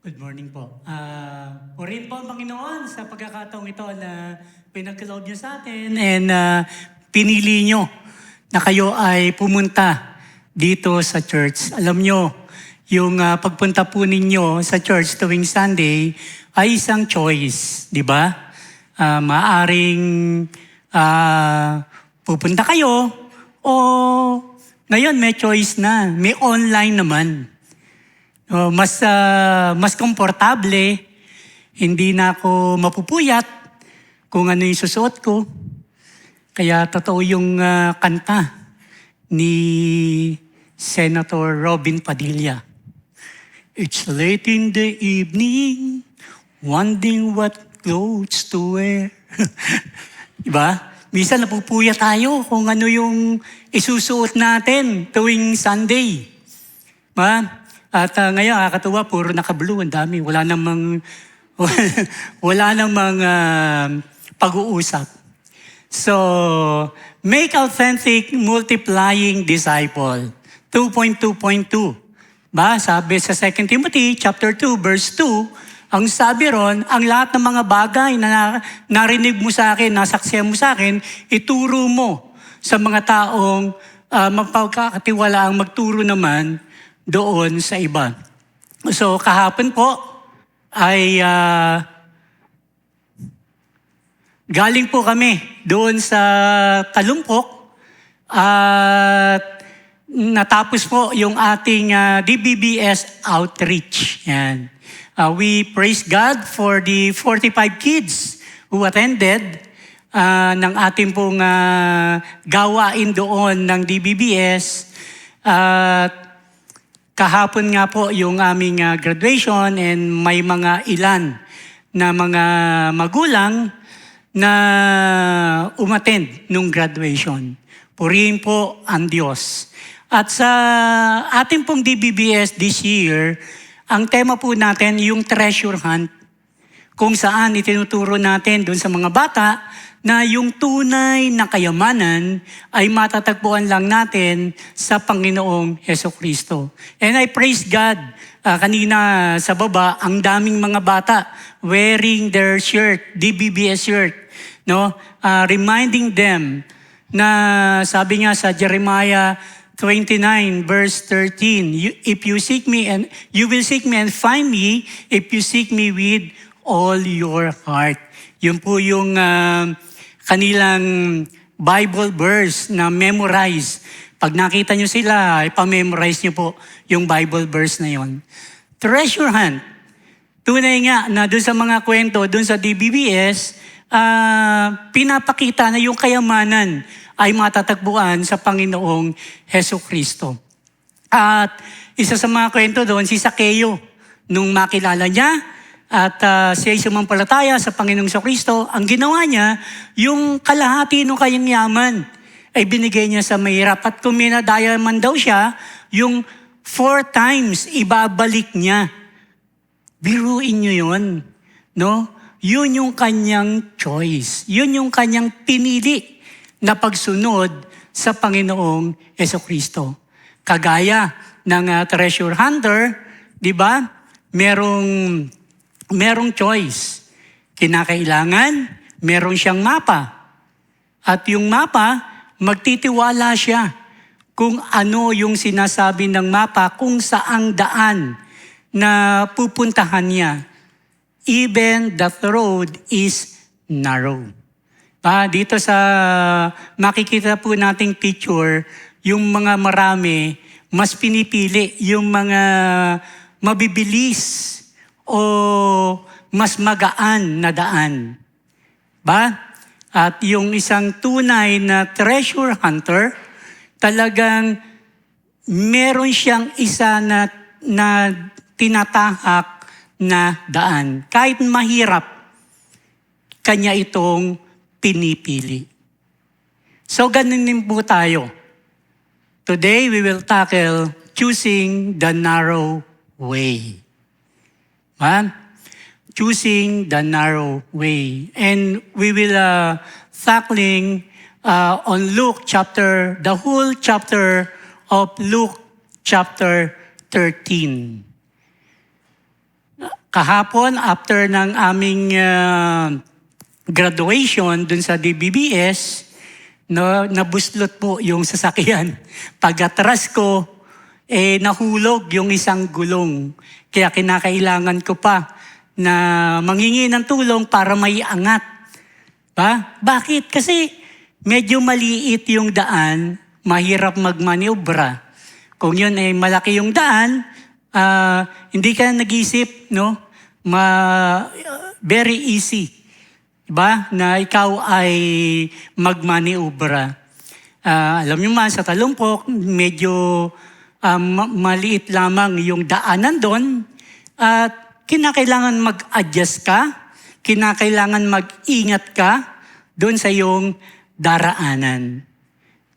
Good morning po. Purihin po ang Panginoon sa pagkakataong ito na pinagkaloob niyo sa atin and pinili niyo na kayo ay pumunta dito sa church. Alam niyo, yung pagpunta po ninyo sa church tuwing Sunday ay isang choice, di ba? Maaring pupunta kayo o ngayon may choice na, may online naman. Mas komportable, hindi na ako mapupuyat kung ano yung susuot ko. Kaya totoo yung kanta ni Senator Robin Padilla. It's late in the evening, wondering what clothes to wear. Diba? Minsan napupuyat tayo kung ano yung isusuot natin tuwing Sunday. Diba? At ngayon, kakatuwa, puro naka-blue, ang dami. Wala namang pag-uusap. So, make authentic multiplying disciple. 2.2.2. Ba? Sabi sa 2 Timothy chapter 2, verse 2, ang sabi ron, ang lahat ng mga bagay na narinig mo sa akin, nasaksihan mo sa akin, ituro mo sa mga taong magpagkakatiwalaang magturo naman doon sa iba. So kahapon po ay galing po kami doon sa Talumpok at natapos po yung ating DBBS outreach. Yan. We praise God for the 45 kids who attended ng ating pong gawain doon ng DBBS. Kahapon nga po yung aming graduation and may mga ilan na mga magulang na umattend nung graduation. Purihin po ang Diyos. At sa ating pong DBBS this year, ang tema po natin yung treasure hunt. Kung saan itinuturo natin doon sa mga bata na yung tunay na kayamanan ay matatagpuan lang natin sa Panginoong Hesukristo. And I praise God, kanina sa baba, ang daming mga bata wearing their shirt, DBBS shirt, no? Reminding them na sabi nga sa Jeremiah 29 verse 13, if you seek me and you will seek me and find me if you seek me with all your heart. Yun po yung kanilang Bible verse na memorize. Pag nakita nyo sila, ipamemorize nyo po yung Bible verse na yon. Treasure hunt. Tunay nga na doon sa mga kwento, doon sa DBBS, pinapakita na yung kayamanan ay matatagpuan sa Panginoong Hesukristo. At isa sa mga kwento doon, si Zaccheo, nung makilala niya, at siya ay sumampalataya sa Panginoong Hesukristo, ang ginawa niya, yung kalahati ng kanyang yaman ay binigay niya sa mahirap. At kung minadaya man daw siya, yung 4 times ibabalik niya. Biruin niyo yun. No? Yun yung kanyang choice. Yun yung kanyang pinili na pagsunod sa Panginoong Hesukristo. Kagaya ng treasure hunter, di ba? Merong choice. Kinakailangan, meron siyang mapa. At yung mapa, magtitiwala siya kung ano yung sinasabi ng mapa, kung saang daan na pupuntahan niya. Even that road is narrow. Dito sa makikita po nating picture, yung mga marami, mas pinipili yung mga mabibilis o mas magaan na daan. At yung isang tunay na treasure hunter, talagang meron siyang isa na tinatahak na daan. Kahit mahirap, kanya itong pinipili. So ganun din po tayo. Today, we will tackle choosing the narrow way. Choosing the narrow way. And we will tackling on Luke chapter, the whole chapter of Luke chapter 13. kahapon, after ng aming graduation dun sa DBBS, no, nabuslot po yung sasakyan. Pag-atras ko, nahulog yung isang gulong. Kaya kinakailangan ko pa na manghingi ng tulong para may angat. Bakit? Kasi medyo maliit yung daan, mahirap magmaniobra. Kung yun ay malaki yung daan, hindi ka nag-isip, no? Very easy. Diba? Na ikaw ay magmaniobra. Alam niyo man, sa Talumpok, medyo maliit lamang yung daanan doon. At kinakailangan mag-adjust ka, kinakailangan mag-ingat ka doon sa iyong daraanan.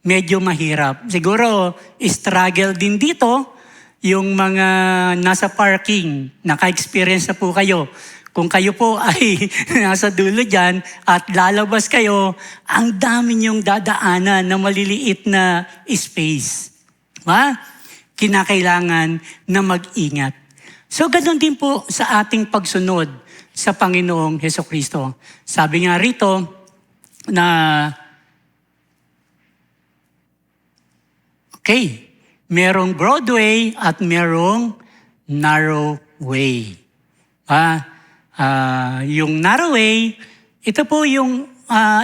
Medyo mahirap. Siguro, struggle din dito yung mga nasa parking. Naka-experience na po kayo. Kung kayo po ay nasa dulo dyan at lalabas kayo, ang dami niyong dadaanan na maliliit na space. Kinakailangan na mag-ingat. So, ganoon din po sa ating pagsunod sa Panginoong Hesukristo. Sabi nga rito na, merong broad way at merong narrow way. Yung narrow way, ito po yung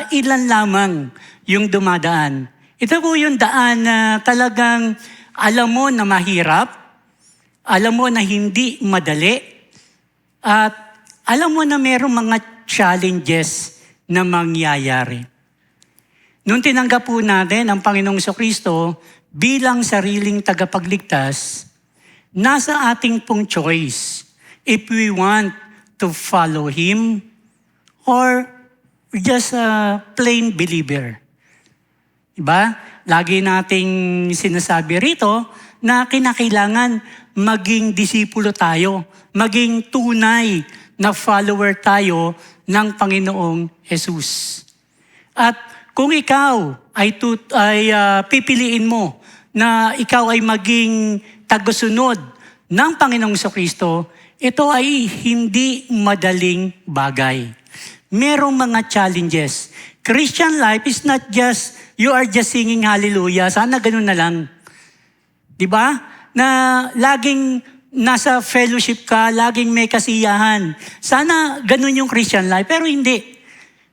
ilan lamang yung dumadaan. Ito po yung daan na talagang alam mo na mahirap, alam mo na hindi madali, at alam mo na mayroong mga challenges na mangyayari. Nung tinanggap po natin ang Panginoong Jesucristo bilang sariling tagapagligtas, nasa ating pong choice if we want to follow Him or just a plain believer. Diba? Lagi nating sinasabi rito na kinakailangan maging disipulo tayo, maging tunay na follower tayo ng Panginoong Jesus. At kung ikaw ay pipiliin mo na ikaw ay maging tagasunod ng Panginoong Jesucristo, ito ay hindi madaling bagay. Merong mga challenges. Christian life is not just, you are just singing hallelujah. Sana ganun na lang. Diba? Na laging nasa fellowship ka, laging may kasiyahan. Sana ganun yung Christian life. Pero hindi.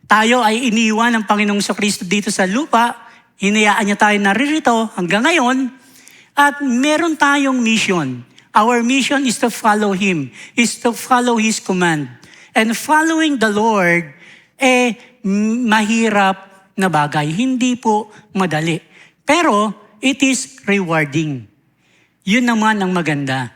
Tayo ay iniwan ng Panginoong Jesucristo dito sa lupa. Hinayaan niya tayo naririto hanggang ngayon. At meron tayong mission. Our mission is to follow Him, is to follow His command. And following the Lord, mahirap na bagay. Hindi po madali. Pero, it is rewarding. Yun naman ang maganda.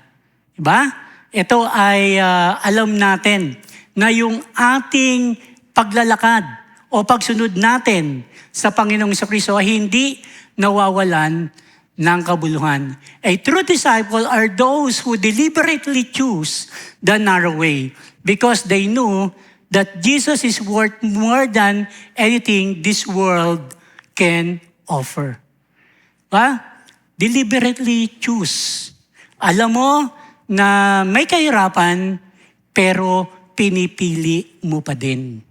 Diba? Ito ay alam natin na yung ating paglalakad o pagsunod natin sa Panginoong Jesucristo ay hindi nawawalan ng kabuluhan. A true disciple are those who deliberately choose the narrow way because they know that Jesus is worth more than anything this world can offer. Deliberately choose. Alam mo na may kahirapan, pero pinipili mo pa din.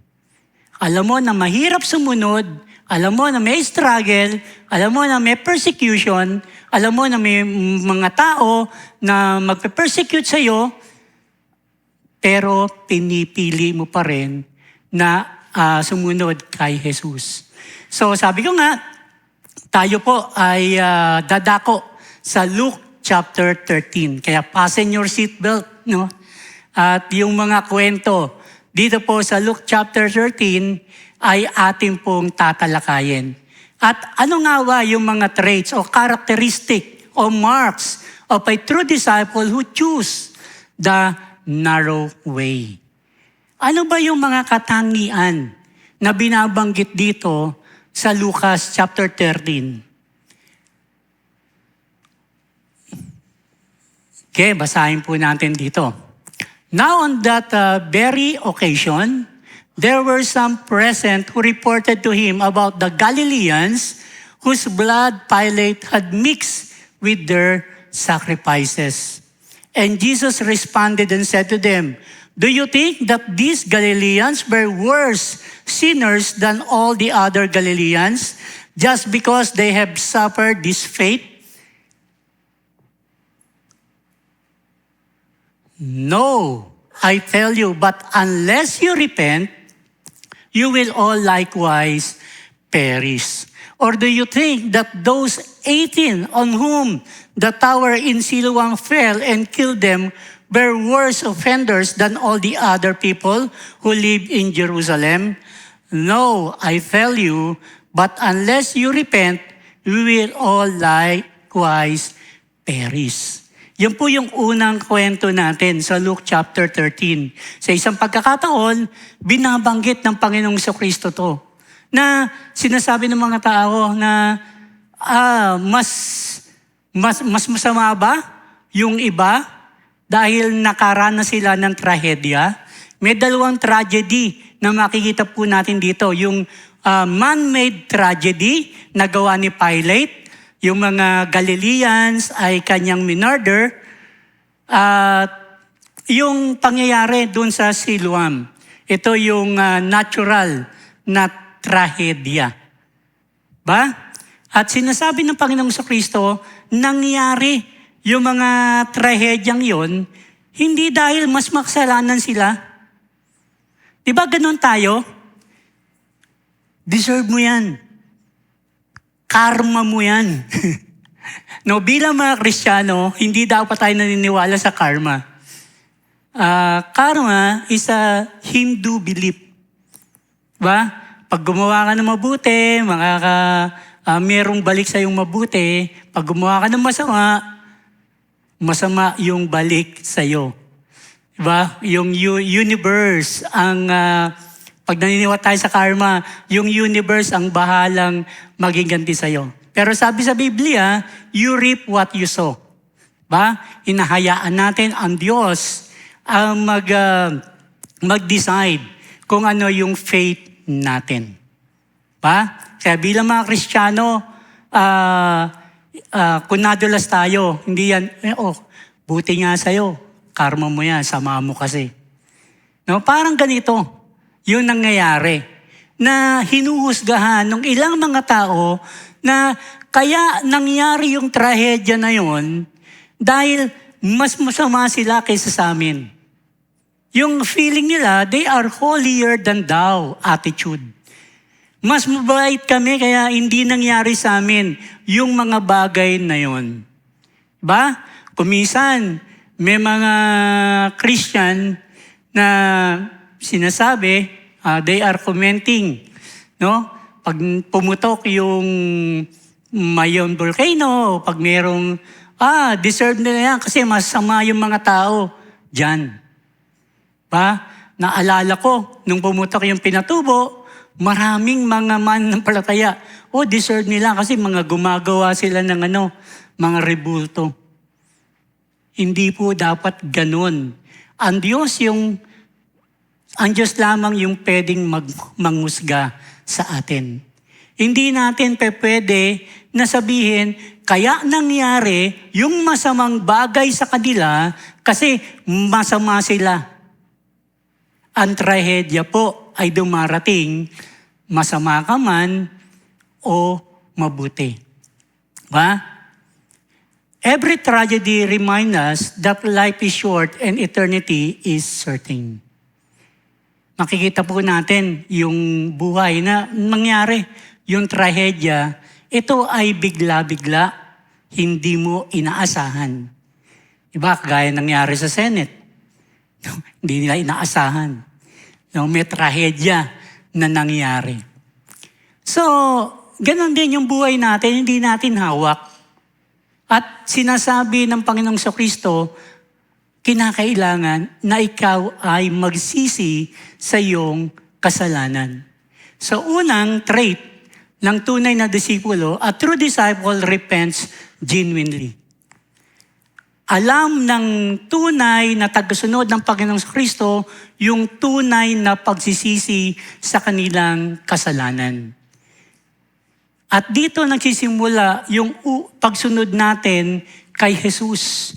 Alam mo na mahirap sumunod, alam mo na may struggle, alam mo na may persecution, alam mo na may mga tao na magpe-persecute sa'yo, pero pinipili mo pa rin na sumunod kay Jesus. So sabi ko nga, tayo po ay dadako sa Luke chapter 13. Kaya fasten your seatbelt, no? At yung mga kwento dito po sa Luke chapter 13 ay ating pong tatalakayin. At ano nga ba yung mga traits o characteristic o marks of a true disciple who choose the narrow way? Ano ba yung mga katangian na binabanggit dito sa Lucas chapter 13? Okay, basahin po natin dito. Now on that very occasion, there were some present who reported to him about the Galileans whose blood Pilate had mixed with their sacrifices. And Jesus responded and said to them, Do you think that these Galileans were worse sinners than all the other Galileans just because they have suffered this fate? No, I tell you, but unless you repent, you will all likewise perish. Or do you think that those 18 on whom the tower in Siloam fell and killed them were worse offenders than all the other people who lived in Jerusalem? No, I tell you, but unless you repent, we will all likewise perish. Yan po yung unang kwento natin sa Luke chapter 13. Sa isang pagkakataon, binabanggit ng Panginoong Jesucristo to, na sinasabi ng mga tao na mas masama ba yung iba dahil nakaranas sila ng trahedya? May dalawang tragedy na makikita po natin dito. Yung man-made tragedy na gawa ni Pilate, yung mga Galileans ay kanyang minurder, at yung pangyayari dun sa Siloam. Ito yung natural na trahedya. Ba? At sinasabi ng Panginoong Jesucristo, nangyari yung mga trahedyang yon, hindi dahil mas makasalanan sila. Diba ganun tayo? Deserve mo yan. Karma mo yan. No, bilang mga Kristiyano, hindi dapat tayo naniniwala sa karma. Karma is a Hindu belief. Ba? Pag gumawa ka ng mabuti, merong balik sa yung mabuti. Pag gumawa ka ng masama, masama yung balik sa iyo. Diba? Yung universe, pag naniniwala tayo sa karma, yung universe ang bahalang maging ganti sa iyo. Pero sabi sa Biblia, you reap what you sow. Ba? Hinahayaan natin ang Diyos ang mag-decide kung ano yung faith natin. Ba? Kaya bilang mga Kristiyano, kung nadulas tayo, hindi yan, buti nga sa'yo, karma mo yan, sama mo kasi. No? Parang ganito, yung nangyayari, na hinuhusgahan ng ilang mga tao na kaya nangyari yung trahedya na yon dahil mas masama sila kaysa sa amin. Yung feeling nila, they are holier than thou attitude. Mas mabait kami kaya hindi nangyari sa amin yung mga bagay na yon. Ba? Kumisan, may mga Christian na sinasabi, they are commenting, no? Pag pumutok yung Mayon volcano, pag merong, deserve nila yan kasi masama yung mga tao dyan. Ba? Naalala ko, nung pumutok yung Pinatubo, maraming mga mananampalataya, deserve nila kasi mga gumagawa sila ng mga rebulto. Hindi po dapat ganun. Ang Diyos lamang yung pwedeng manghusga sa atin. Hindi natin pwede na sabihin, kaya nangyari yung masamang bagay sa kanila kasi masama sila. Ang trahedya po ay dumarating, masama ka man o mabuti. Ba? Every tragedy reminds us that life is short and eternity is certain. Makikita po natin yung buhay na nangyari, yung trahedya, ito ay bigla-bigla, hindi mo inaasahan. Diba? Kagaya nangyari sa Senate. Hindi nila inaasahan. May trahedya na nangyari. So, ganun din yung buhay natin, hindi natin hawak. At sinasabi ng Panginoong Jesucristo, kinakailangan na ikaw ay magsisi sa iyong kasalanan. So unang trait ng tunay na disipulo, a true disciple repents genuinely. Alam ng tunay na tagasunod ng Panginoong Kristo yung tunay na pagsisisi sa kanilang kasalanan. At dito nagsisimula yung pagsunod natin kay Jesus.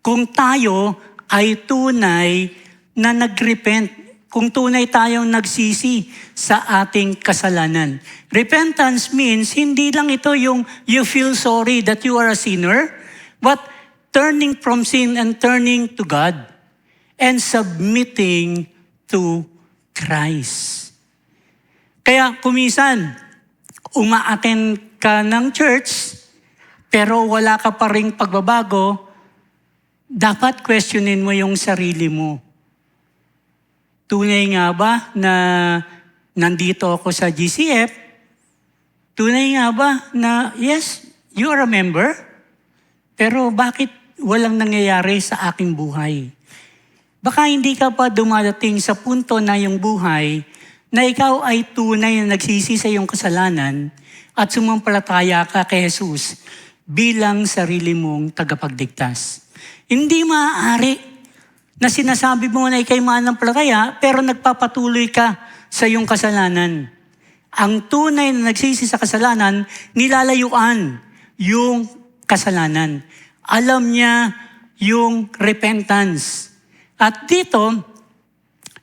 Kung tayo ay tunay na nagrepent, kung tunay tayong nagsisi sa ating kasalanan. Repentance means hindi lang ito yung you feel sorry that you are a sinner, but turning from sin and turning to God and submitting to Christ. Kaya kumisan, umaattend ka ng church, pero wala ka pa ring pagbabago, dapat questionin mo yung sarili mo. Tunay nga ba na nandito ako sa GCF? Tunay nga ba na, yes, you are a member, pero bakit walang nangyayari sa aking buhay? Baka hindi ka pa dumadating sa punto na yung buhay na ikaw ay tunay na nagsisi sa iyong kasalanan at sumampalataya ka kay Jesus bilang sarili mong tagapagligtas. Hindi maaari na sinasabi mo na ikay mananampalataya pero nagpapatuloy ka sa iyong kasalanan. Ang tunay na nagsisi sa kasalanan, nilalayuan yung kasalanan. Alam niya yung repentance. At dito,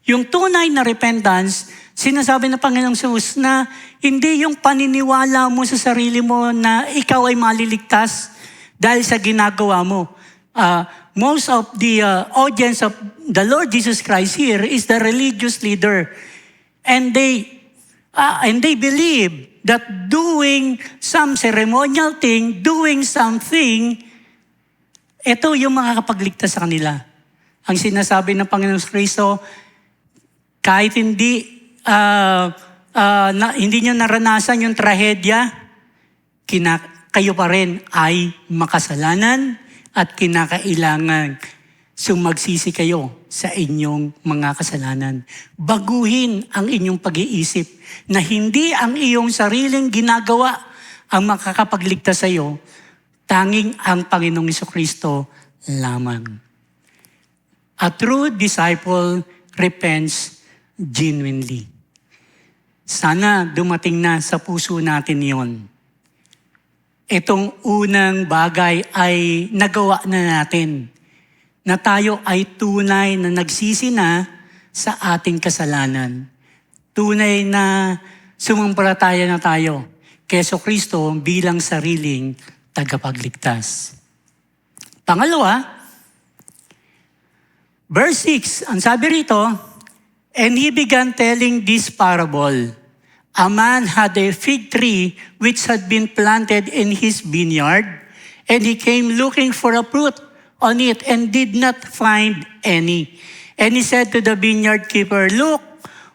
yung tunay na repentance, sinasabi ng Panginoong Jesus na hindi yung paniniwala mo sa sarili mo na ikaw ay maliligtas dahil sa ginagawa mo. Most of the audience of the Lord Jesus Christ here is the religious leader. And they believe that doing some ceremonial thing, doing something, ito yung makakapagligtas sa kanila. Ang sinasabi ng Panginoong Kristo, kahit hindi nyo naranasan yung trahedya, kayo pa rin ay makasalanan at kinakailangan sumagsisi kayo sa inyong mga kasalanan. Baguhin ang inyong pag-iisip na hindi ang iyong sariling ginagawa ang makakapagligtas sa iyo, tanging ang Panginoong Jesucristo lamang. A true disciple repents genuinely. Sana dumating na sa puso natin yon. Itong unang bagay ay nagawa na natin, na tayo ay tunay na nagsisi na sa ating kasalanan. Tunay na sumampalataya na tayo kay Jesucristo bilang sariling tagapagligtas. Pangalawa, verse 6, ang sabi rito, and he began telling this parable. A man had a fig tree which had been planted in his vineyard, and he came looking for a fruit on it and did not find any. And he said to the vineyard keeper, look,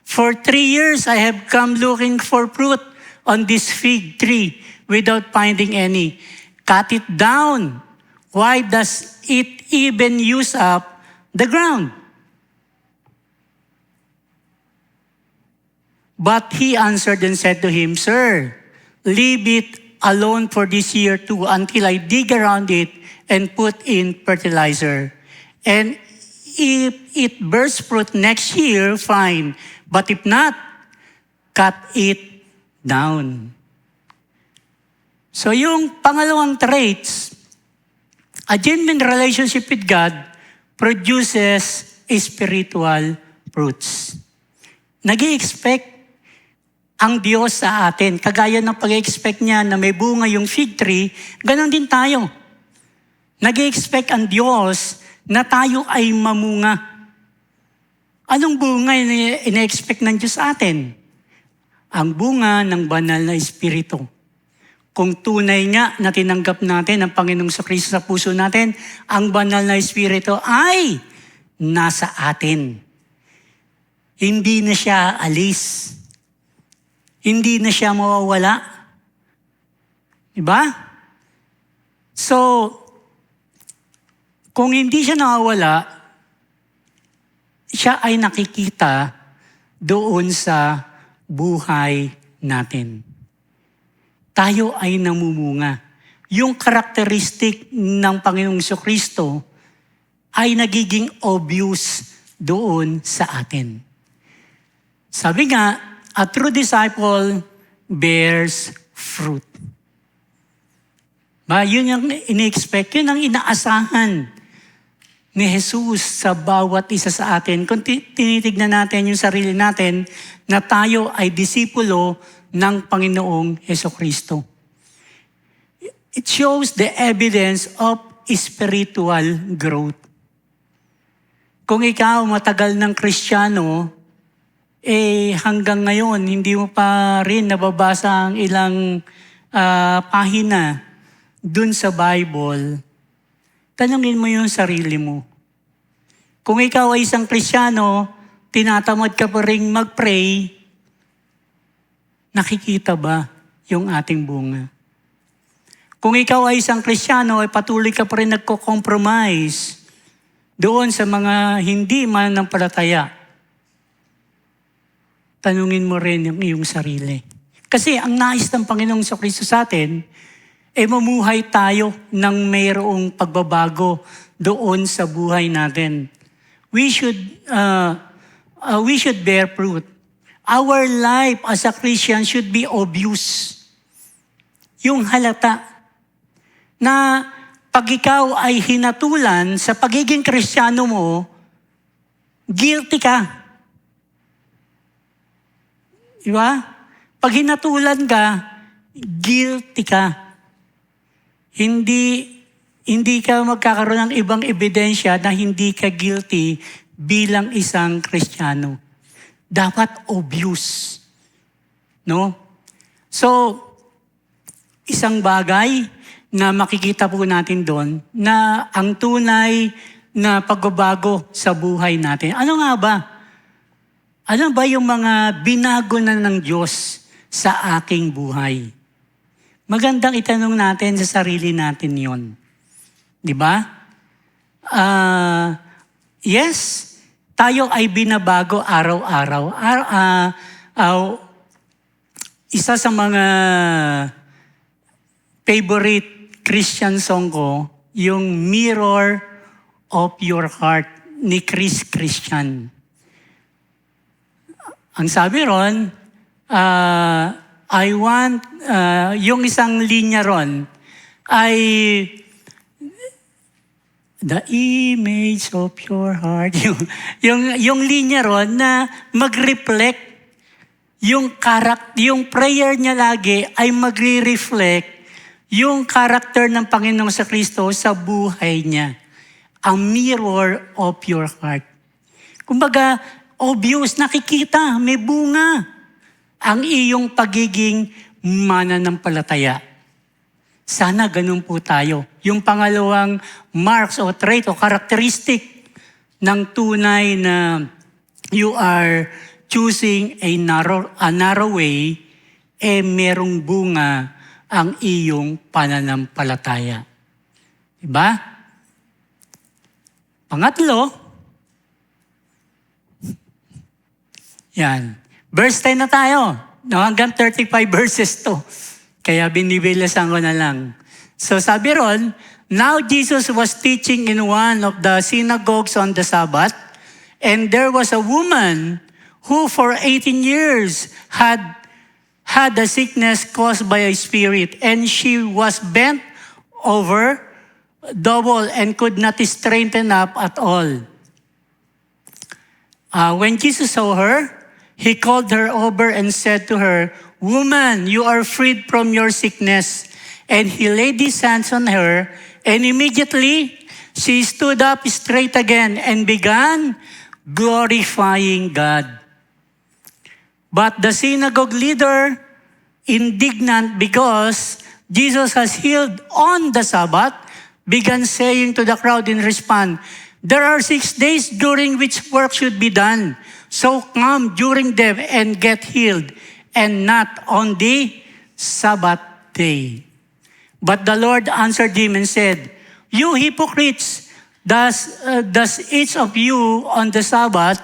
for 3 years I have come looking for fruit on this fig tree without finding any. Cut it down. Why does it even use up the ground? But he answered and said to him, Sir, leave it alone for this year too until I dig around it and put in fertilizer. And if it bears fruit next year, fine. But if not, cut it down. So yung pangalawang traits, a genuine relationship with God produces spiritual fruits. Nag-i-expect ang Diyos sa atin. Kagaya ng pag-expect niya na may bunga yung fig tree, ganon din tayo. Nag-expect ang Diyos na tayo ay mamunga. Anong bunga ina-expect ng Diyos sa atin? Ang bunga ng banal na espiritu. Kung tunay nga na tinanggap natin ang Panginoong Kristo sa puso natin, ang banal na espiritu ay nasa atin. Hindi na siya alis. Hindi na siya mawawala. Diba? So, kung hindi siya nawawala, siya ay nakikita doon sa buhay natin. Tayo ay namumunga. Yung karakteristik ng Panginoong Jesucristo ay nagiging obvious doon sa atin. Sabi nga, a true disciple bears fruit. Yun yung ini-expect, yun ang inaasahan ni Jesus sa bawat isa sa atin. Kung tinitignan natin yung sarili natin na tayo ay disipulo ng Panginoong Hesukristo. It shows the evidence of spiritual growth. Kung ikaw matagal ng Kristiyano, hanggang ngayon hindi mo pa rin nababasa ang ilang pahina dun sa Bible, tanungin mo yung sarili mo. Kung ikaw ay isang Kristiyano, tinatamad ka pa rin mag-pray, nakikita ba yung ating bunga? Kung ikaw ay isang Kristiyano, ay patuloy ka pa rin nagko-compromise doon sa mga hindi mananampalataya, tanungin mo rin yung iyong sarili. Kasi ang nais ng Panginoong Jesucristo sa atin, mamuhay tayo ng mayroong pagbabago doon sa buhay natin. We should bear fruit. Our life as a Christian should be obvious. Yung halata na pag ikaw ay hinatulan sa pagiging Kristiyano mo, guilty ka. Diba? Pag hinatulan ka, guilty ka. Hindi ka magkakaroon ng ibang ebidensya na hindi ka guilty bilang isang Kristiyano. Dapat obvious. No? So, isang bagay na makikita po natin doon na ang tunay na pagbabago sa buhay natin. Ano nga ba? Ano ba yung mga binago na ng Diyos sa aking buhay? Magandang itanong natin sa sarili natin yon. Di ba? Yes, tayo ay binabago araw-araw. Isa sa mga favorite Christian song ko, yung Mirror of Your Heart ni Chris Christian. Ang sabi ron, yung isang linya ron ay the image of your heart. yung linya ron na mag-reflect yung prayer niya lagi ay magre-reflect yung character ng Panginoong Jesucristo sa buhay niya. A mirror of your heart. Kumbaga, obvious, nakikita, may bunga ang iyong pagiging mananampalataya. Sana ganun po tayo. Yung pangalawang marks o trait o characteristic ng tunay na you are choosing a narrow way, merong bunga ang iyong pananampalataya. Diba? Pangatlo, yan. Verse 10 na tayo. No, hanggang 35 verses to. Kaya binibilasan ko na lang. So sabi ron, now Jesus was teaching in one of the synagogues on the Sabbath, and there was a woman who for 18 years had a sickness caused by a spirit, and she was bent over double and could not straighten up at all. When Jesus saw her, he called her over and said to her, "Woman, you are freed from your sickness." And he laid his hands on her, and immediately she stood up straight again and began glorifying God. But the synagogue leader, indignant because Jesus has healed on the Sabbath, began saying to the crowd in response, "There are 6 days during which work should be done. So come during them and get healed, and not on the Sabbath day." But the Lord answered him and said, "You hypocrites, does each of you on the Sabbath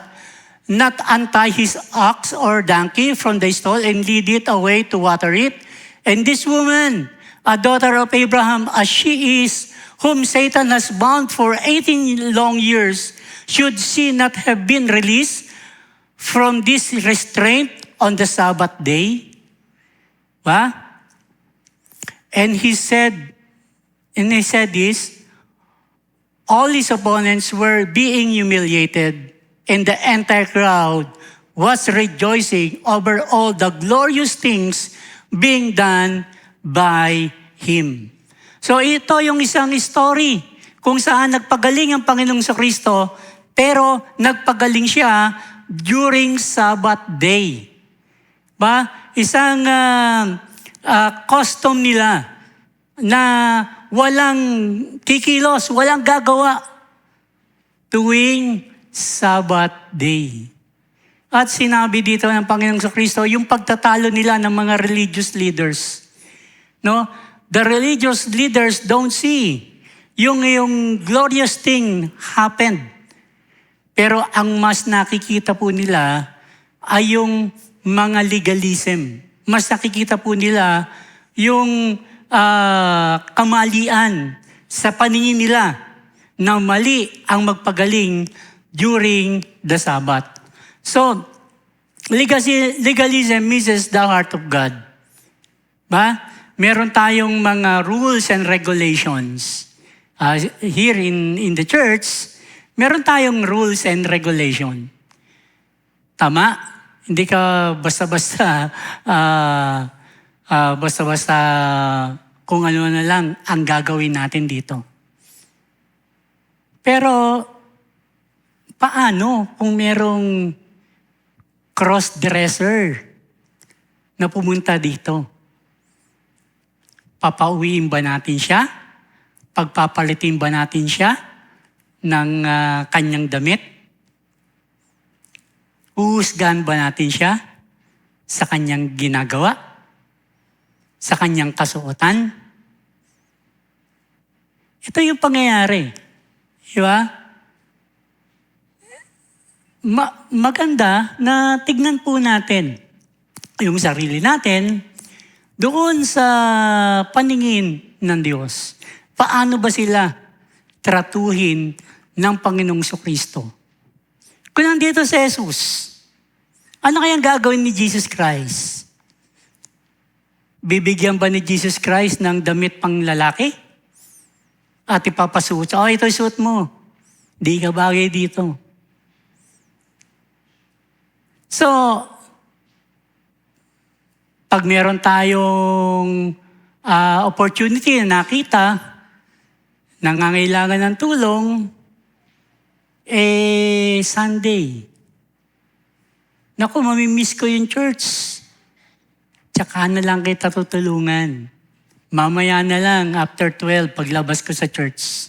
not untie his ox or donkey from the stall and lead it away to water it? And this woman, a daughter of Abraham as she is, whom Satan has bound for 18 long years, should she not have been released from this restraint on the Sabbath day?" Ba? And he said this, All his opponents were being humiliated, and the entire crowd was rejoicing over all the glorious things being done by him. So ito yung isang story kung saan nagpagaling ang Panginoong Kristo, pero nagpagaling siya during Sabbath day. Isang custom nila na walang kikilos, walang gagawa tuwing Sabbath day. At sinabi dito ng Panginoong Kristo, yung pagtatalo nila ng mga religious leaders. No? The religious leaders don't see yung glorious thing happened. Pero ang mas nakikita po nila ay yung mga legalism. Mas nakikita po nila yung kamalian sa paningin nila na mali ang magpagaling during the Sabbath. So, legalism misses the heart of God. Meron tayong mga rules and regulations. Here in the church, meron tayong rules and regulation. Tama? Hindi ka basta-basta kung ano na lang ang gagawin natin dito. Pero, paano kung merong cross-dresser na pumunta dito? Papauwiin ba natin siya? Pagpapalitin ba natin siya ng kanyang damit? Uhusgahan ba natin siya sa kanyang ginagawa? Sa kanyang kasuotan? Ito yung pangyayari. Diba? Maganda na tignan po natin yung sarili natin doon sa paningin ng Diyos. Paano ba sila tratuhin ng Panginoong Kristo? Kung nandito si Jesus, ano kayang gagawin ni Jesus Christ? Bibigyan ba ni Jesus Christ ng damit pang lalaki? At ipapasuot siya, ito suot mo. Di ka bagay dito. So, pag meron tayong opportunity na nakita, nangangailangan ng tulong, Sunday. Naku, mamimiss ko yung church. Tsaka na lang kita tutulungan. Mamaya na lang, after 12, paglabas ko sa church.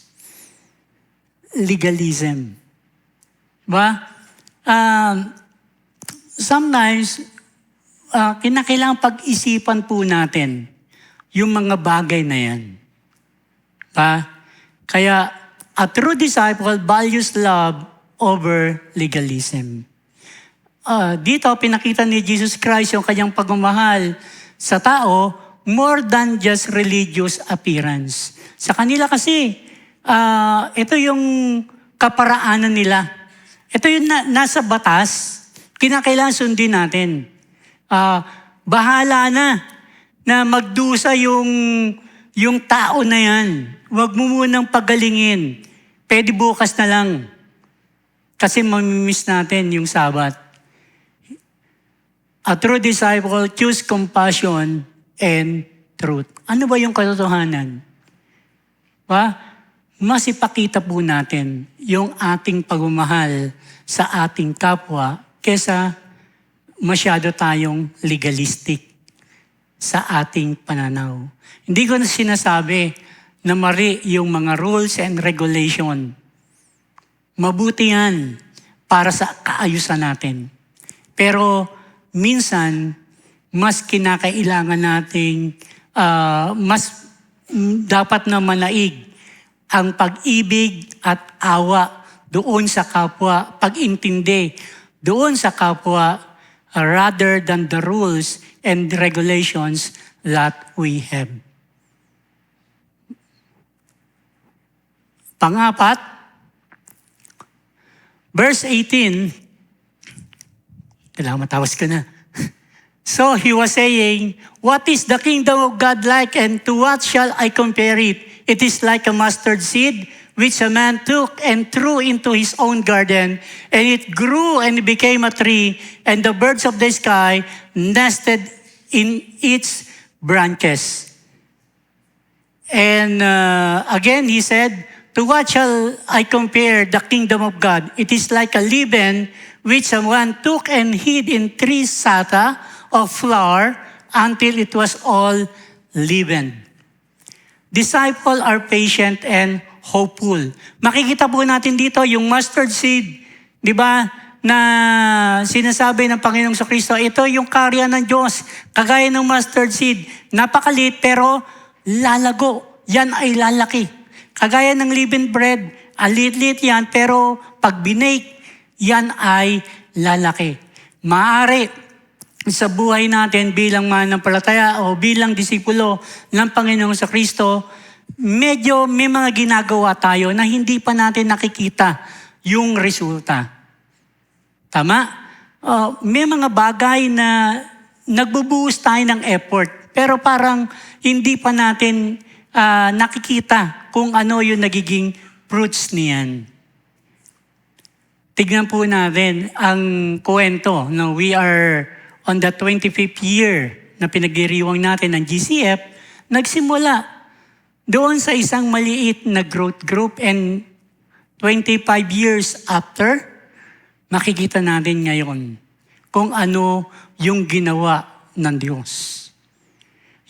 Legalism. Sometimes, kinakailangan pag-isipan po natin yung mga bagay na yan. Kaya, a true disciple values love over legalism. Dito, pinakita ni Jesus Christ yung kanyang pagmamahal sa tao more than just religious appearance. Sa kanila kasi, ito yung kaparaanan nila. Ito yung nasa batas, kinakailangan sundin natin. Bahala na magdusa yung tao na yan. Huwag mo munang pagalingin. Pwede bukas na lang. Kasi mamimiss natin yung Sabat. A true disciple choose compassion and truth. Ano ba yung katotohanan? Mas ipakita po natin yung ating pagmamahal sa ating kapwa kesa masyado tayong legalistic sa ating pananaw. Hindi ko na sinasabi na mali yung mga rules and regulation. Mabuti yan para sa kaayusan natin. Pero minsan, mas kinakailangan nating, mas dapat na manaig ang pag-ibig at awa doon sa kapwa, pag-intindi doon sa kapwa, rather than the rules and regulations that we have. Pangapat, verse 18, kailangan matawas ka na. So he was saying, what is the kingdom of God like, and to what shall I compare it? It is like a mustard seed, which a man took and threw into his own garden, and it grew and became a tree, and the birds of the sky nested in its branches. And again, he said, to what shall I compare the kingdom of God? It is like a leaven which someone took and hid in 3 sata of flour until it was all leavened. Disciples are patient and hopeful. Makikita po natin dito yung mustard seed, di ba, na sinasabi ng Panginoong Kristo, ito yung karya ng Diyos, kagaya ng mustard seed. Napakaliit pero lalago. Yan ay lalaki. Kagaya ng leavened bread, liit-liit yan, pero pag binake, yan ay lalaki. Maaari sa buhay natin bilang mananampalataya o bilang disipulo ng Panginoong Kristo, medyo may mga ginagawa tayo na hindi pa natin nakikita yung resulta. Tama? May mga bagay na nagbubuhos tayo ng effort, pero parang hindi pa natin nakikita kung ano yung nagiging fruits niyan. Tignan po natin ang kwento. No, we are on the 25th year na pinagdiriwang natin ng GCF, nagsimula doon sa isang maliit na growth group, and 25 years after, makikita natin ngayon kung ano yung ginawa ng Diyos.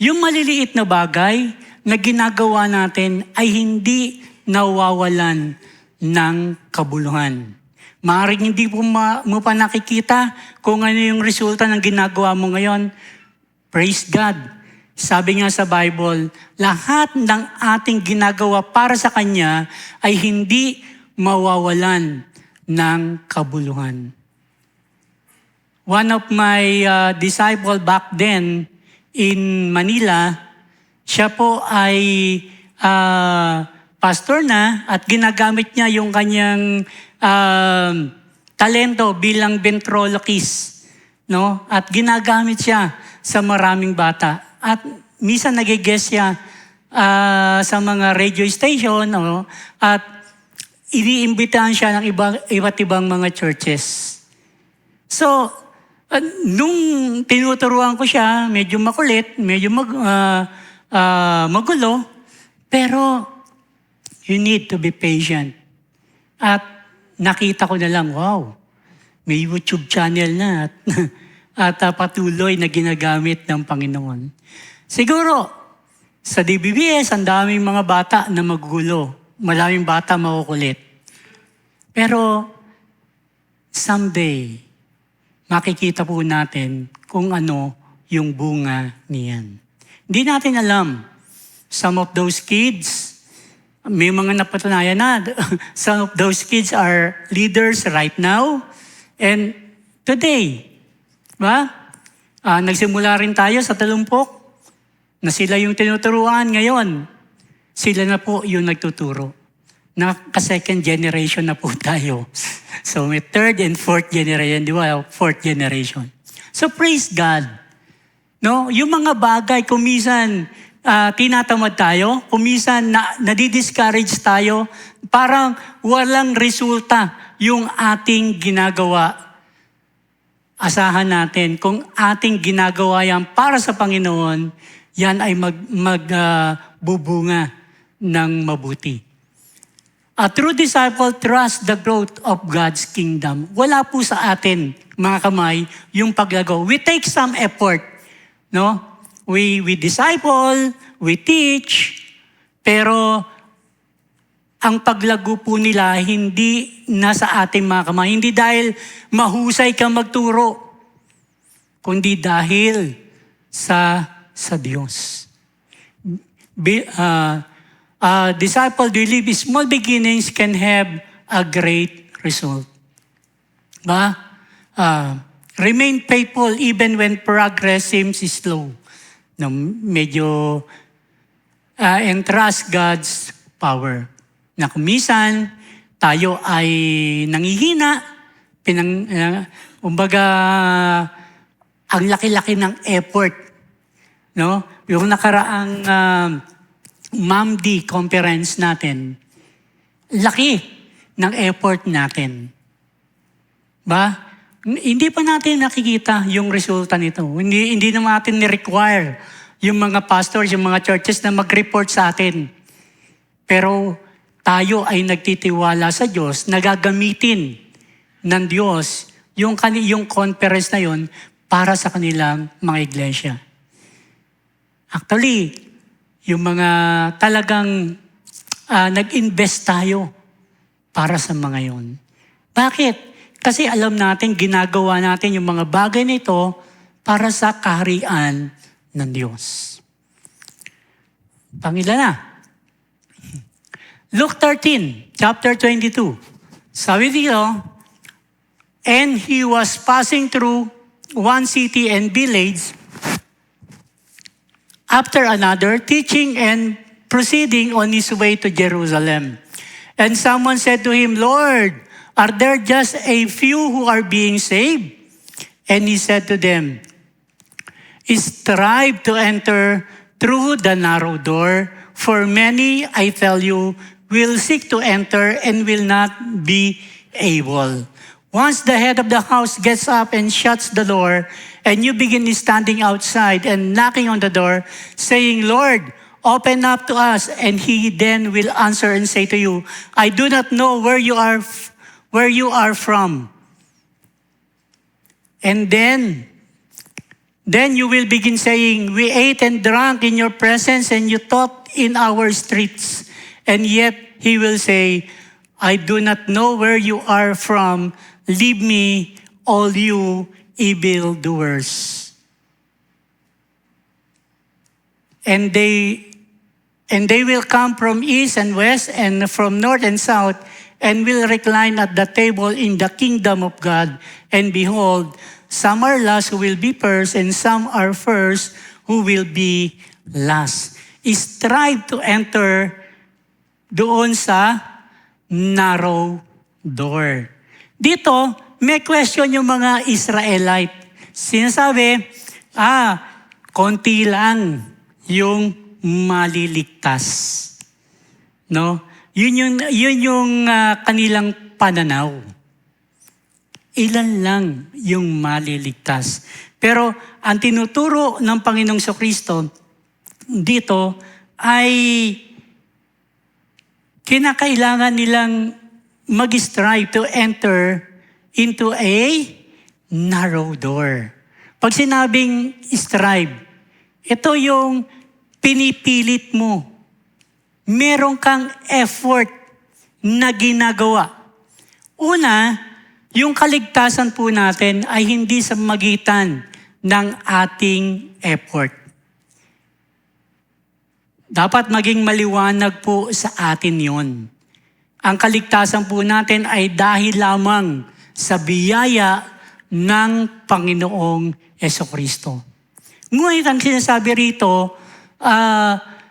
Yung maliliit na bagay na ginagawa natin ay hindi nawawalan ng kabuluhan. Maaaring hindi mo pa nakikita kung ano yung resulta ng ginagawa mo ngayon. Praise God. Sabi nga sa Bible, lahat ng ating ginagawa para sa Kanya ay hindi mawawalan ng kabuluhan. One of my disciple back then in Manila, siya po ay pastor na at ginagamit niya yung kanyang talento bilang ventriloquist, no? At ginagamit siya sa maraming bata. At minsan nag-guest siya sa mga radio station, no? At iniimbitahan siya ng iba't ibang mga churches. So, nung tinuturuan ko siya, medyo makulit, medyo magulo, pero you need to be patient. At nakita ko na lang, wow, may YouTube channel na at patuloy na ginagamit ng Panginoon. Siguro, sa DBBS, ang daming mga bata na magugulo. Maraming bata makukulit. Pero, someday, makikita po natin kung ano yung bunga niyan. Hindi natin alam. Some of those kids, may mga napatunayan na. Some of those kids are leaders right now. And today, nagsimula rin tayo sa Talumpok na sila yung tinuturuan ngayon. Sila na po yung nagtuturo. Naka-second generation na po tayo. So may third and fourth generation, di ba? Fourth generation. So praise God. No, yung mga bagay kumisan tinatamad tayo, kumisan nadi-discourage tayo, parang walang resulta yung ating ginagawa. Asahan natin, kung ating ginagawa yan para sa Panginoon, yan ay magbubunga ng mabuti. A true disciple trusts the growth of God's kingdom. Wala po sa atin, mga kamay, yung paglago. We take some effort, no? We disciple, we teach, pero ang paglago po nila hindi nasa ating mga kamay. Hindi dahil mahusay ka magturo, kundi dahil sa Diyos. Disciple believe small beginnings can have a great result. Remain faithful even when progress seems slow. No, medyo and trust God's power. Na kumisan, tayo ay nangihina, ang laki-laki ng effort. No? Yung nakaraang MAMD conference natin, laki ng effort natin. Ba? Hindi pa natin nakikita yung resulta nito. Hindi naman natin ni-require yung mga pastors, yung mga churches na mag-report sa atin. Pero tayo ay nagtitiwala sa Diyos, nagagamitin ng Diyos yung conference na yon para sa kanilang mga iglesia. Actually, yung mga talagang nag-invest tayo para sa mga yon. Bakit? Kasi alam natin, ginagawa natin yung mga bagay nito para sa kaharian ng Diyos. Pangila na. Luke 13, chapter 22. Sabi dito, and he was passing through one city and village after another, teaching and proceeding on his way to Jerusalem. And someone said to him, Lord, are there just a few who are being saved? And he said to them, strive to enter through the narrow door, for many, I tell you, will seek to enter and will not be able. Once the head of the house gets up and shuts the door, and you begin standing outside and knocking on the door, saying, Lord, open up to us, and he then will answer and say to you, I do not know where you are from. And then you will begin saying, we ate and drank in your presence and you taught in our streets. And yet he will say, I do not know where you are from. Leave me, all you evildoers. And they will come from east and west and from north and south, and will recline at the table in the kingdom of God. And behold, some are last who will be first, and some are first who will be last. Strive to enter doon sa narrow door. Dito, may question yung mga Israelite. Sinasabi, konti lang yung maliligtas. No? Yun yung kanilang pananaw. Ilan lang yung maliligtas. Pero ang tinuturo ng Panginoong Kristo dito ay kinakailangan nilang mag-strive to enter into a narrow door. Pag sinabing strive, ito yung pinipilit mo. Meron kang effort na ginagawa. Una, yung kaligtasan po natin ay hindi sa magitan ng ating effort. Dapat maging maliwanag po sa atin yon. Ang kaligtasan po natin ay dahil lamang sa biyaya ng Panginoong Jesucristo. Ngunit ang sinasabi rito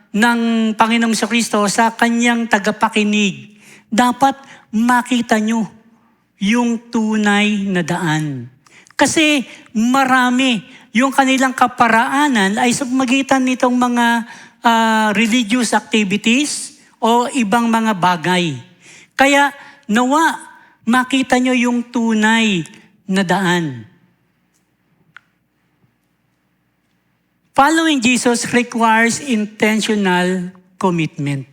ng Panginoong Jesucristo sa kanyang tagapakinig, dapat makita nyo yung tunay na daan. Kasi marami, yung kanilang kaparaanan ay sa magitan nitong mga religious activities o ibang mga bagay. Kaya nawa makita nyo yung tunay na daan. Following Jesus requires intentional commitment.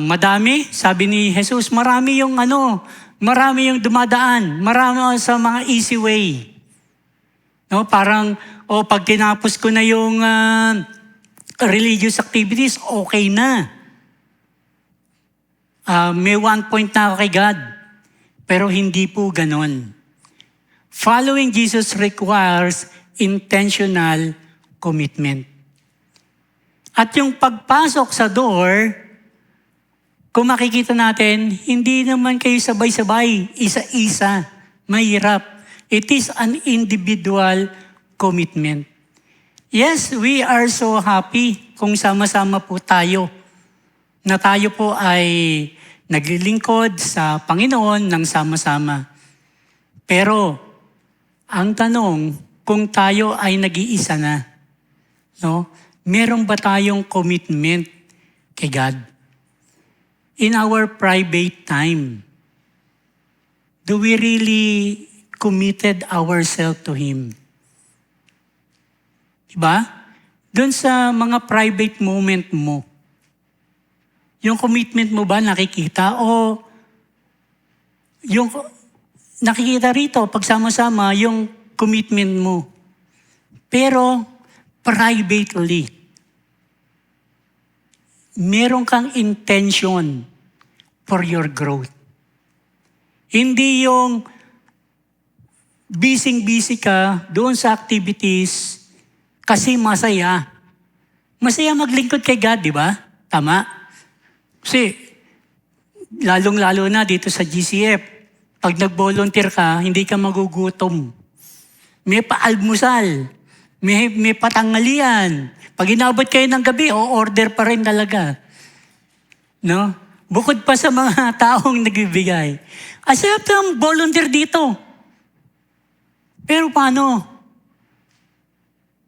Madami, sabi ni Jesus, marami yung dumadaan, marami sa mga easy way. No, parang pag tinapos ko na yung religious activities, okay na. May 1 point na ako kay God. Pero hindi po ganon. Following Jesus requires intentional commitment. At yung pagpasok sa door, kung makikita natin, hindi naman kayo sabay-sabay, isa-isa, mahirap. It is an individual commitment. Yes, we are so happy kung sama-sama po tayo, na tayo po ay naglilingkod sa Panginoon ng sama-sama. Pero, ang tanong, kung tayo ay nag-iisa na, no? Meron ba tayong commitment kay God? in our private time? Do we really committed ourselves to Him? Diba? Doon sa mga private moment mo, yung commitment mo ba nakikita o yung nakikita rito, pagsama-sama, yung commitment mo. Pero privately, meron kang intention for your growth. Hindi yung busy ka doon sa activities kasi masaya. Masaya maglingkod kay God, di ba? Tama? Kasi, lalong-lalo na dito sa GCF, pag nag-volunteer ka, hindi ka magugutom. May paalmusal, may patanghalian. Pag inabot kayo ng gabi, order pa rin talaga. No? Bukod pa sa mga taong nagbibigay. Asap kang volunteer dito. Pero paano?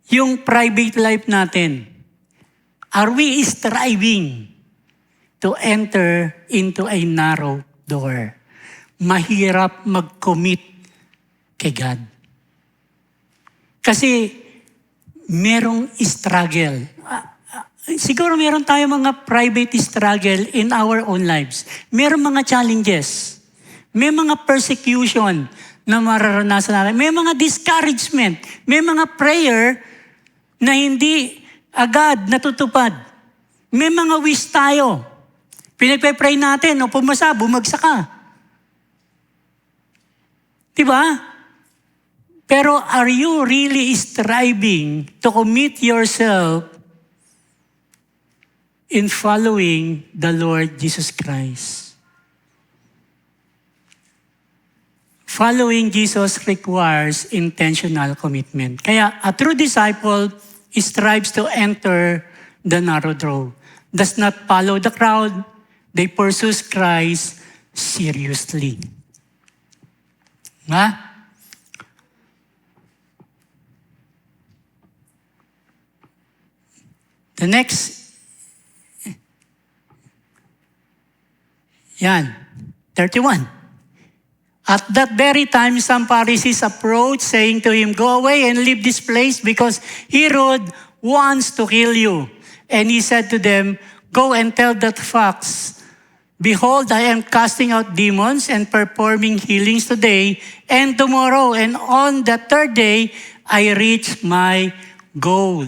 Yung private life natin, are we striving to enter into a narrow door? Mahirap mag-commit kay God. Kasi merong struggle. Siguro meron tayo mga private struggle in our own lives. Meron mga challenges. May mga persecution na mararanasan natin. May mga discouragement. May mga prayer na hindi agad natutupad. May mga wish tayo. Pinagpe-pray natin, o pumasa, bumagsak ka. Diba? Pero are you really striving to commit yourself in following the Lord Jesus Christ? Following Jesus requires intentional commitment. Kaya a true disciple strives to enter the narrow door. Does not follow the crowd. They pursue Christ seriously. Nga? The next, yan, 31. At that very time, some Pharisees approached, saying to him, "Go away and leave this place, because Herod wants to kill you." And he said to them, "Go and tell that fox, behold, I am casting out demons and performing healings today and tomorrow, and on the third day, I reach my goal.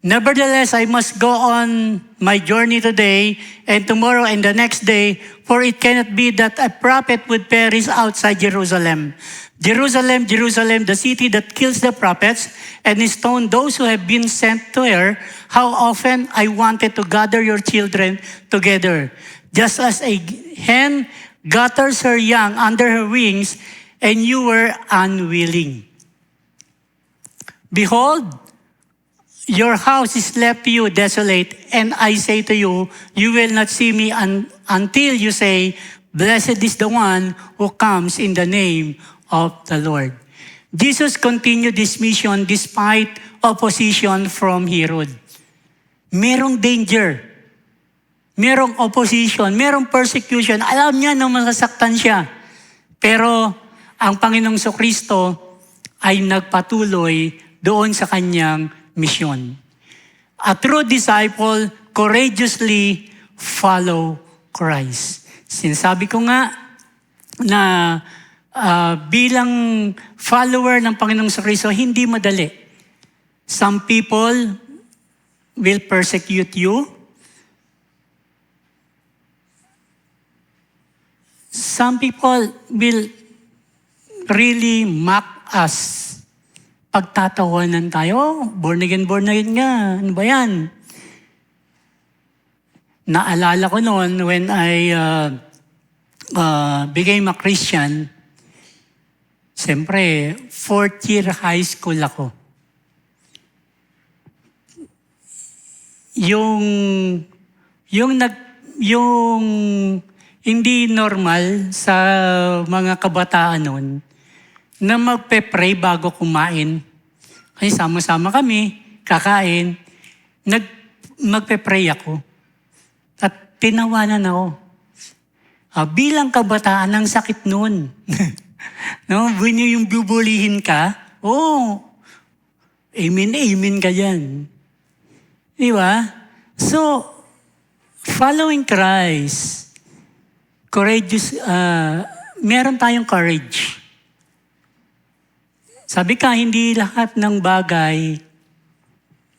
Nevertheless, I must go on my journey today and tomorrow and the next day, for it cannot be that a prophet would perish outside Jerusalem. Jerusalem, Jerusalem, the city that kills the prophets and stone those who have been sent to her, how often I wanted to gather your children together, just as a hen gathers her young under her wings, and you were unwilling. Behold, your house is left to you desolate, and I say to you, you will not see me until you say, blessed is the one who comes in the name of the Lord." Jesus continued this mission despite opposition from Herod. Merong danger, merong opposition, merong persecution. Alam niya na masasaktan siya. Pero ang Panginoong Kristo ay nagpatuloy doon sa kanyang mission. A true disciple courageously follow Christ. Sinasabi ko nga na bilang follower ng Panginoong Kristo, hindi madali. Some people will persecute you. Some people will really mock us. Pagtatawanan tayo, born again nga. Ano ba yan? Naalala ko noon when I became a Christian, siyempre, 4th year high school ako. Yung hindi normal sa mga kabataan noon, na magpe-pray bago kumain. Kasi sama-sama kami, kakain, magpe-pray ako. At tinawanan ako. Bilang kabataan, ang sakit nun. No? When yung bubulihin ka, amen ka dyan. Di ba? So, following Christ, courageous, meron tayong courage. Sabi ka, hindi lahat ng bagay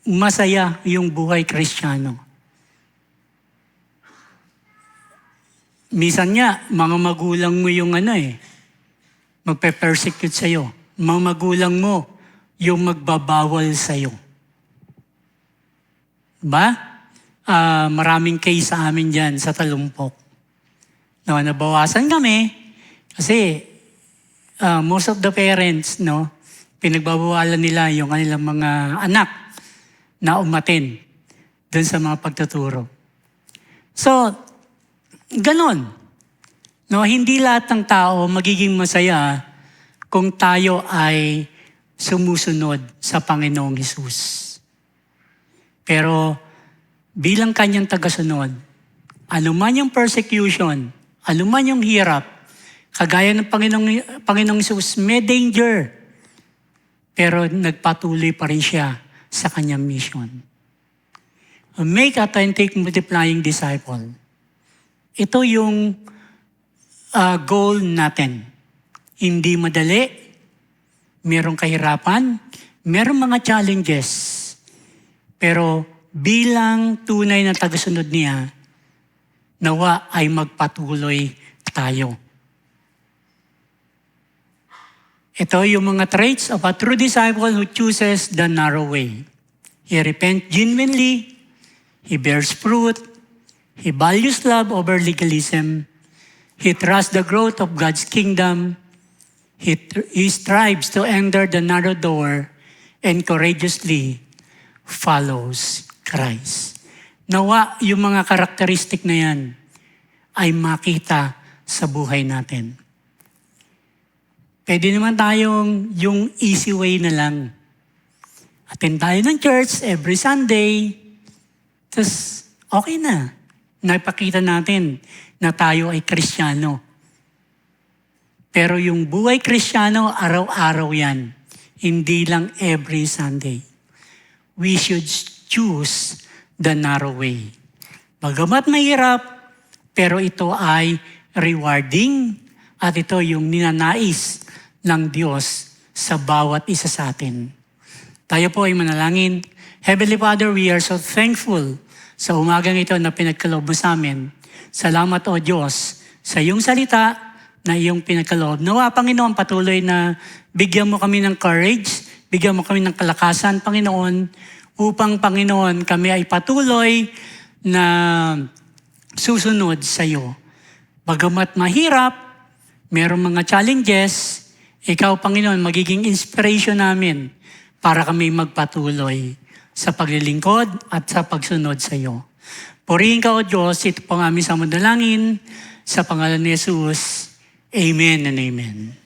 masaya yung buhay Kristiyano. Minsan nga, mga magulang mo yung magpe-persecute sa'yo. Mga magulang mo yung magbabawal sa'yo. Diba? Maraming case sa amin dyan sa Talumpok. Nabawasan kami kasi most of the parents, pinagbabawalan nila yung kanilang mga anak na umaten dun sa mga pagtuturo. So, ganon. Hindi lahat ng tao magiging masaya kung tayo ay sumusunod sa Panginoong Hesus. Pero bilang kanyang tagasunod, anuman yung persecution, anuman yung hirap, kagaya ng Panginoong Hesus, may danger. Pero nagpatuloy pa rin siya sa kanyang mission. Make authentic multiplying disciple. Ito yung goal natin. Hindi madali, merong kahirapan, merong mga challenges. Pero bilang tunay na tagasunod niya, nawa ay magpatuloy tayo. Ito yung mga traits of a true disciple who chooses the narrow way. He repents genuinely, he bears fruit, he values love over legalism, he trusts the growth of God's kingdom, he strives to enter the narrow door, and courageously follows Christ. Nawa yung mga karakteristik na yan ay makita sa buhay natin. Pwede naman tayong yung easy way na lang. Attend tayo ng church every Sunday, tapos okay na. Napakita natin na tayo ay Kristiyano. Pero yung buhay Kristiyano, araw-araw yan. Hindi lang every Sunday. We should choose the narrow way. Bagamat mahirap, pero ito ay rewarding at ito yung ninanais ng Diyos sa bawat isa sa atin. Tayo po ay manalangin. Heavenly Father, we are so thankful sa umagang ito na pinagkaloob mo sa amin. Salamat o Diyos sa iyong salita na iyong pinagkaloob. Nawa, Panginoon, patuloy na bigyan mo kami ng courage, bigyan mo kami ng kalakasan, Panginoon, upang, Panginoon, kami ay patuloy na susunod sa iyo. Bagamat mahirap, merong mga challenges, ikaw, Panginoon, magiging inspiration namin para kami magpatuloy sa paglilingkod at sa pagsunod sa iyo. Purihin ka, O Diyos, ito po ang aming samudalangin sa pangalan ni Jesus. Amen and amen.